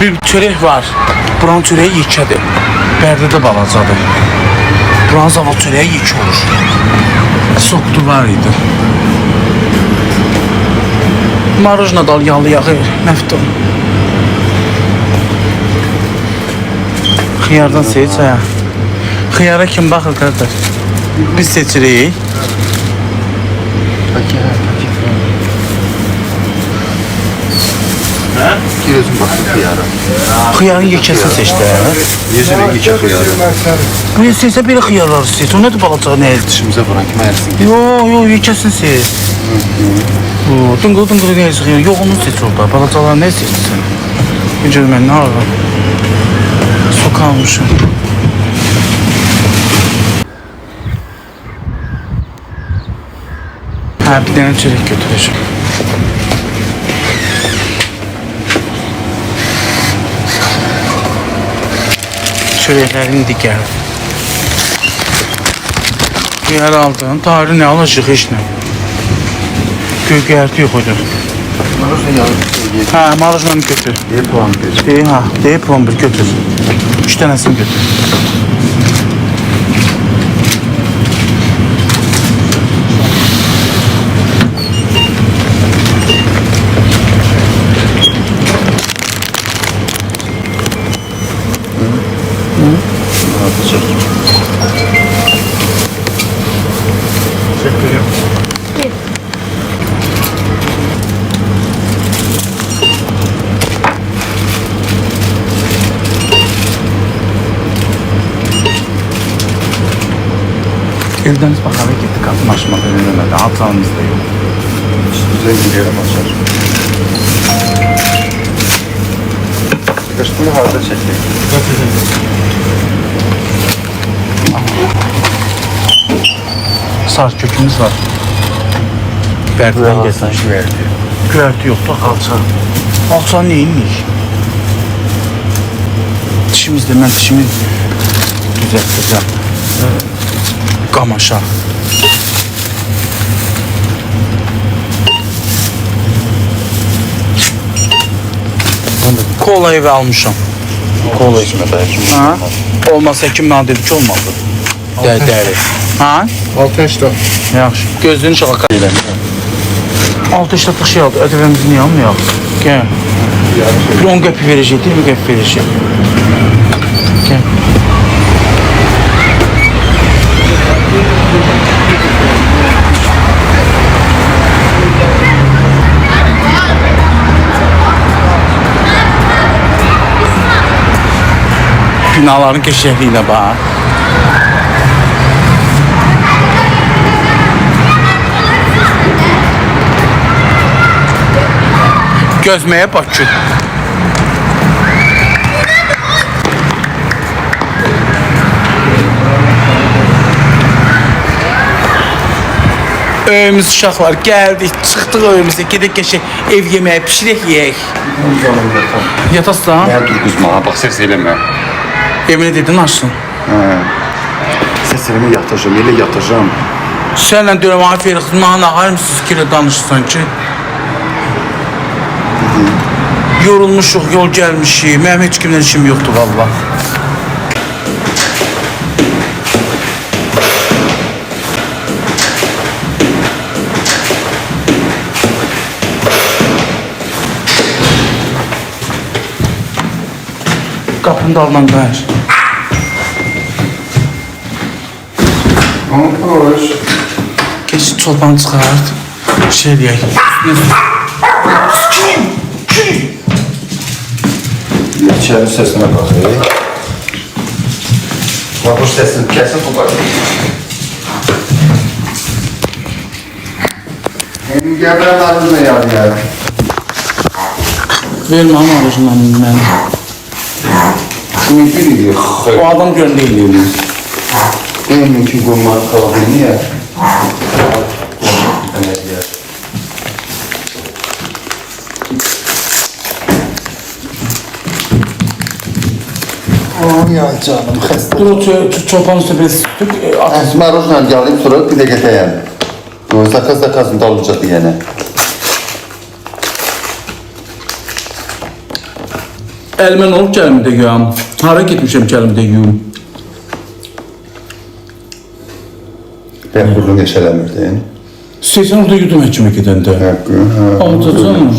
Bir çörək var. Buranın çörəyi yekədir. Bərdədə balacadır. Buranın zavod çörəyi yekə olur. Soktu var idi. Marojna dal yağlı yağı, nəfton. Xiyardan seç hə. Xiyara kim baxır qardaş? Biz seçirik. Gözüm baxın xiyara. Xiyarın yekəsini seç də. Necə bir yekə xiyara? Bu seçsə belə xiyarları seç. O nədir balaca nə? Dişimizə vuran kimi ərsin. Yo, yekəsini seç. Dıngıl nə xiyar? Yox, onu seç orada. Balacalar nə seçsin? Gör mən nə alıram? Sok almışım. Hə, bir dənə çörək götürəcəm. Çörəklərin digər. Xiyar aldın, tarih nə alacaq heç nə. Göyərti yox idi. Marojna yağı. Hə, marojnanı götür. Puan bir. Deyim ha, deyip puan bir götür. 3 tanesini götür. Evden bakalım gittik atmaşma önüne. Atağımız da yok. Güzel gidiyorum açar. Kaçtığını harda çektik. Sar kökümüz var. Berdi'den getir. verdi. Güverti yok da kalça. Kalça neymiş? Dişimizde ben dişimi düzelteceğim. Qamaşa. Kola evi almışam. Kola içme belki. Ha? Olmasa kim bana dedi ki olmadı. Dəri. Ha? 6 yaşda. Yaxşı. Gözlüğünü şalaka elə. 6 yaşlıq şey aldı. Ödəvəmizi niyə almayaq? Gəl. 10 qəpik verəcək, 20 qəpik verəcək. Gəl. Binaların keşifliğine bak. Gözmeye bak ki. Öyümüz uşaqlar gəldik, çıxdıq öyümüzə, gedək keçək, ev yeməyi pişirək yeyək. Yatasın? Ya dur kızma, bak ses eləmə. Emine dedin açsın. Ses eləmə yatacağım, elə yatacağım. Sənlə deyirəm, aferin kızım, mənə nağarım siz ki danışırsan ki. Yorulmuşuq, yol gəlmişik, mənim heç kimdən işim yoxdur valla. Qapını dalından qayır. Hoş. Keç çolpanı çıxart. Şey deyək. İçeri sesine bakayım. Bak bu sesini kesin kopar. Hem gebren arızına ya. Vermə ama orijinalini mənə. Kimin biliyor? O adam göndəyilir. Benim ki bunlar kaldı niye? Ya canım xəstə. Dur o çolpanın üstüne biraz tük. Marojna alayım sonra bir de getəyəm. O zakazında olacaq yəni. Əlimə nə olub gəlimi də yuyam. Hara getmişəm gəlimi də yuyum. Ben burnunu eşəlemirdin. İstəyirsən orada yudum həkimə gedəndə. Alacaqsan.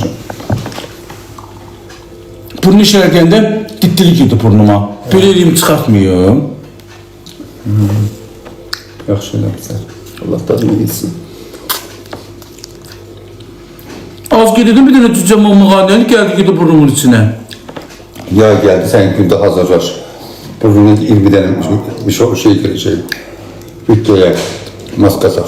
Burnu işlərkəndə diddilik idi burnuma. Böyle elimi çıxartmayım. Yaxşı eləmişsən. Allah tadını bilsin. Az gededim bir dənə cücə mamağaneli gəldi gedi burnumun içine. Ya geldi sen günde hazırlaş. Burnuna 20 tane bir şey girecek. Bütçeye maske tak.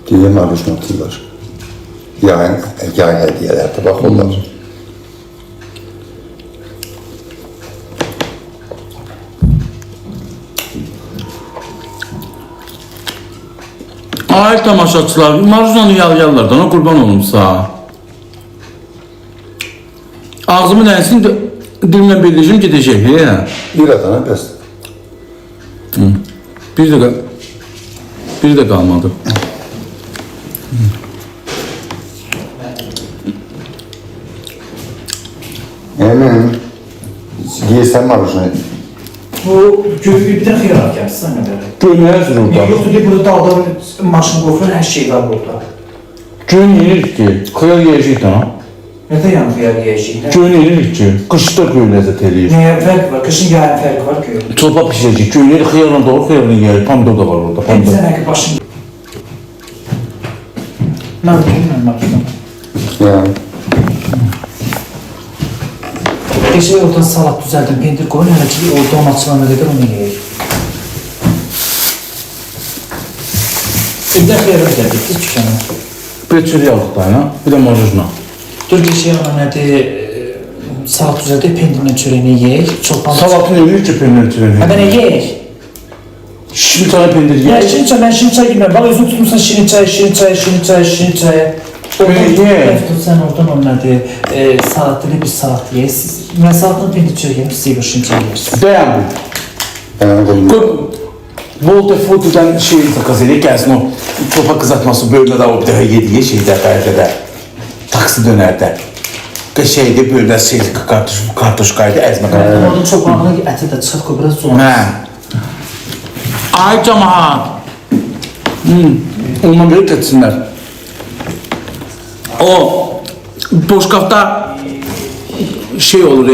Diye maruz notlar. Yay hediyeler de bak onlar. Ay tamaşaçılar, maruzanı yalayarlar da ona qurban olumsa. Ağzımın ənsin dilimlə birləşim gedəcək. Bir adana bəs. Bir də qalmadı. Emin. Yiyesen maruzunu. Bu gövü bir de xiyar gəlsin nə qədər. Gönlüyəzdir orada. Yoxdur ki, burada dağda maşın qofur, hər şey var burada. Gön yenirik ki, xıyar yiyəcək də. Nədə yan xiyar yiyəcəklər? Gön yenirik ki, qışda göy ləzzət eləyir. Nəyə fərq var? Qışın yarın fərq var ki. Çorba pişirəcək, gönlüyür xıyarla doğru xıyarla yiyəcək. Pomidor da var orada, pomidor. Bizə nə ki başın... Mən bilməm, baxdım. Ya. Geçək oradan salat düzəldim, pendir qoyun, hələ ki orada onu açılana qədər onu yiyək. Bir də xiyarı gəldik, biz tükənə. Bir çürü yağlıq dayına, bir də marujna. Dur geçək ona nədir, salat düzəldik, pendirlə çörəyini yiyək, çolpan... Salatın ölür ki, pendir çürüyür. Hə, bənə yiyək. Şirin çay pendir Ya yiyək. şirin çay, ben şirin çay bilmem. Bak özün tutmuşsan şirin çay, şirin çay, şirin çay, şirin çay. Ye. Sen oradan onları salatlı bir salat ye. Ben salatını pendir çörek yerim, siz bir şirin çay yersiniz. Dayan bu. Ben koyayım. Volta Foto'dan şey takas edeyim, gelsin o çorba kızartması böyle de o bir defa yediği şeyde belki taksi dönerde. Şeyde böyle şey kartuşkaydı, ezme kartuşkaydı. Onun çobanına eti de çıkart koy, biraz zor. He. Ay cemaat. Ondan beri tetsinler. O boşkafta şey olur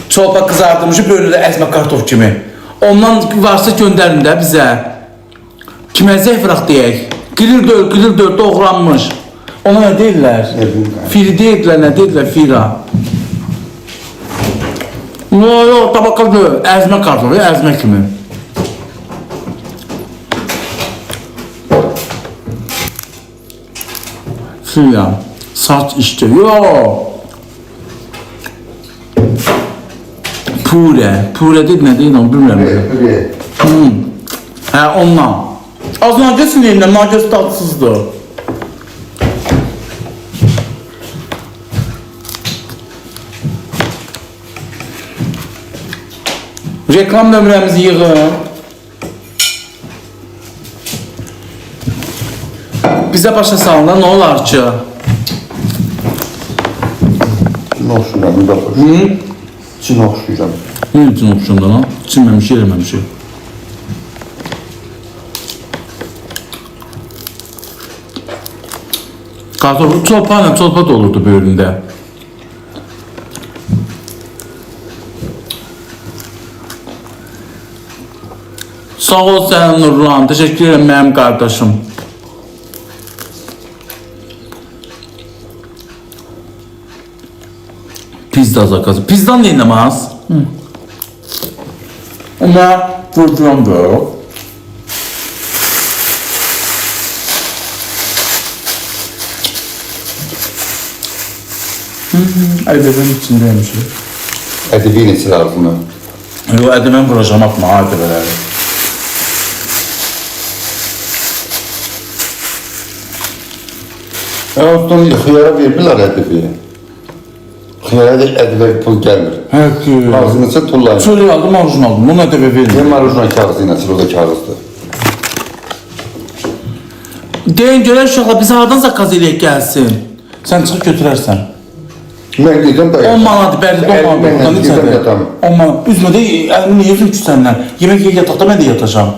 çorba kızartılmışı böyle de ezme kartof kimi. Ondan varsa gönderin de bize. Kime zeyfrak diyek. Grill döl doğranmış. Ona ne deyirlər? Firi deyirlər, ne deyirlər? Fira. Yok, tabaka döl. Ezme kartofu, ezme kimi. Fira. Saç işte. Yok. Pure değil ne değil onu bilmiyorum. Öyle. He ondan. Az nagesin elinden, nagesi tatsızdı. Reklam nömrəmizi yığın. Bize başa salın ne olar ki? Çin oxşuyuram, bir bakır. Çin oxşuyuram. Ne için oxşunda lan? İçinməmiş, yeləməmiş. Kartofu çolpa da olurdu bölümde. Sağ ol sen Nurlan, teşekkür ederim benim kardeşim. Pizza zakazı. Pizzan ne namaz? Ama vurduram böyle. Edebenin içindeymiş. Edebiyin içi lazım. Yo, edemen vuracağım atma, edebeleri. Ondan xiyara vermirlər ədibi. Xiyara da ədibi pul gəlmir. Hə ki. Kağızını ise tullayın. Şöyle aldım, orijinal aldım. Bunu ödeve verin. Ne marujna kağızıyla sil, o da kağızdır. Deyin görək uşaqlar, bizi hardan zakaz eləyək gəlsin? Sən çıxıb götürərsən. Ben gideceğim da 10 manat, bərdə 10 manat. Buradan içədir. 10 manat. Üzmə də əlini niyə üzüm ki səndən? Yemək yiyək yataqda mən də yatacağım.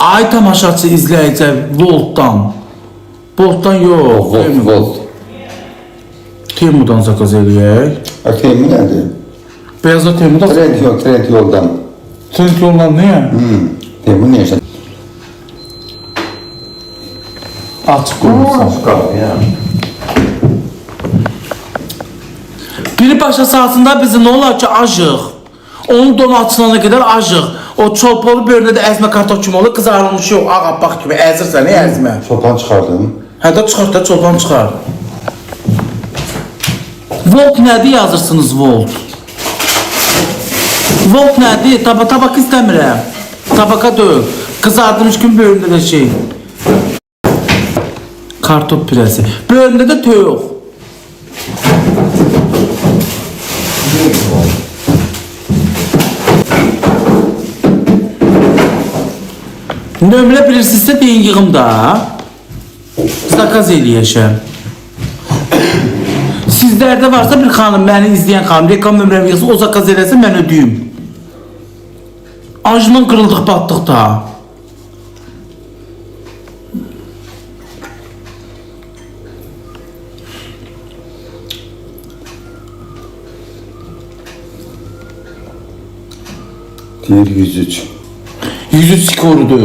Ay tamaşaçı izləyicə, Voltdan. Voltdan yox. Volt. Temudan zakaz eləyək. Akemi nerede? Beyazda Temudan. Trend yoldan. Trend yoldan niyə? Temu ne işte? Açıq qoyursan. Biri başa salsında bizi ne olar ki acıq. Onun donu açılana kadar acıq. O çolpalı bölündə də əzmə kartof kimi olur. Kızarılmış yox, ağabbaq kimi əzirsən, ne əzmə? Çopan çıkardım. Hədə çıxart da çolpan çıxar. Volt nədir yazırsınız Volt? Volt nədir? Tabak istəmirəm. Tabaka döv. Kızardırmış kimi bölündə də şey. Kartof pürəsi. Bölündə də toyuq. Nömrə bilirsinizsə deyin yığım da. Zakaz eləyəşəm. Sizlərdə varsa bir xanım, məni izləyən xanım, reklam nömrəmi yığsın, o zakaz eləsin, mən ödəyim. Acından qırıldıq, batdıq da. Deyir 103. 103 skorudur.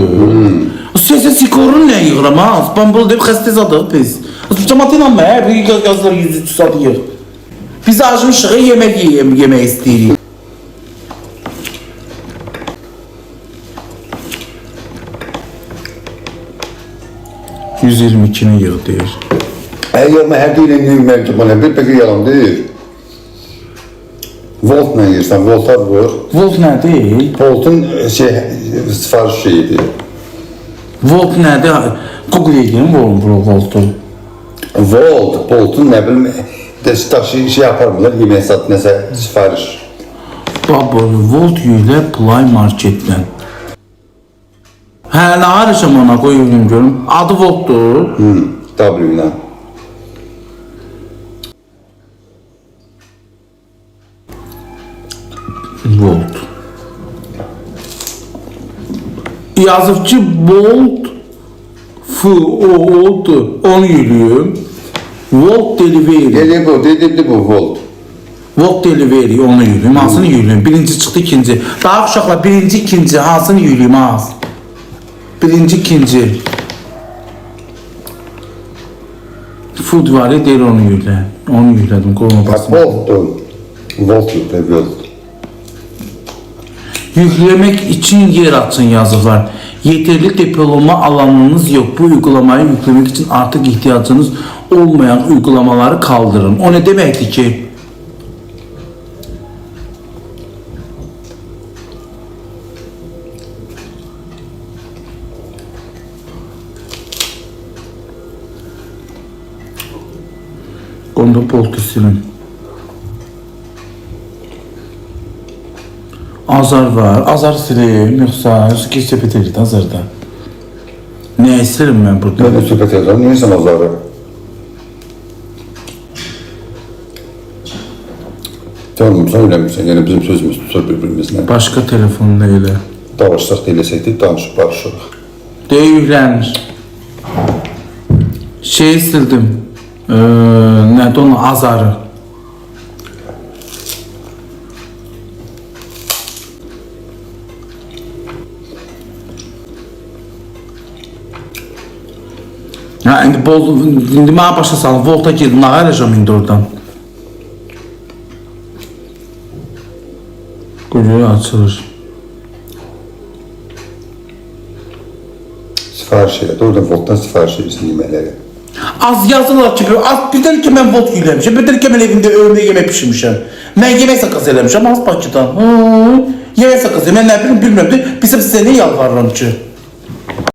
Səsə skorunu nə yığıram ha? İstanbul deyib xəstə zadıq biz. Cəmat inanma, bir yazılar 103 sadı yığ. Biz acmışıq, yemək istəyirik. %22'ni yığ deyir. Əgər mən hər deyilən mevcut bana bir peki yalan deyir. Volt ne yersən, volta vur. Volt nədir? Voltun sifariş şeyidir. Volt nədir? Google edin voltu. Voltun ne bilim, daşı yaparmılar, yemək sat, nəsə sifariş. Baba, volt yüklə Play Marketdən. Hə, nə arışam ona qoyuyum görüm. Adı Voltdur. W ilə. Volt. Yazıb ki, Volt F-O-O-D 10 yürüyüm. Volt Delivery. Dedi bu volt. Volt Delivery 10 yürüyüm. Hansını yürüyüm? Birinci çıxdı, ikinci. Daha uşaqlar, birinci, ikinci. Hansını yürüyüm az? Birinci, ikinci. Food var ya, deyir onu yürüyüm. Onu yürüyüm, qoyma basma. Volt yükle, volt. Yüklemek için yer açın yazılar. Yeterli depolama alanınız yok. Bu uygulamayı yüklemek için artık ihtiyacınız olmayan uygulamaları kaldırın. O ne demekti ki? Onda poltu silin. Azar var. Azar sileyim yoksa söhbət edir azarda. Ne silim ben burada? Ben de söhbət edirəm, neyəsən azarı? Tamam, söyləmirsən, yəni bizim sözümüz tutur bir-birimizlə. Başka telefonla elə. Danışsaq da eləsəkdik, danışıb barışırıq. Deyə yüklenir. Şey sildim. Nədir onu? Azarı. Ha, indi mənə başa salın, volta girdim, nə gələcəm indi oradan? Qoyuyor, açılır. Sifariş elədi, oradan voltdan sifariş edirsən yeməkləri. Az yazılar ki, bir de ki mən volt yükləmişəm, bir de ki mən evimdə ömrə yemək pişirmişəm. Mən yemək sakası eləmişəm, az Bakıdan. Yemək sakası, mən nə bilmirəm, bilmirəm, bizim sizə nə yalvarıram ki?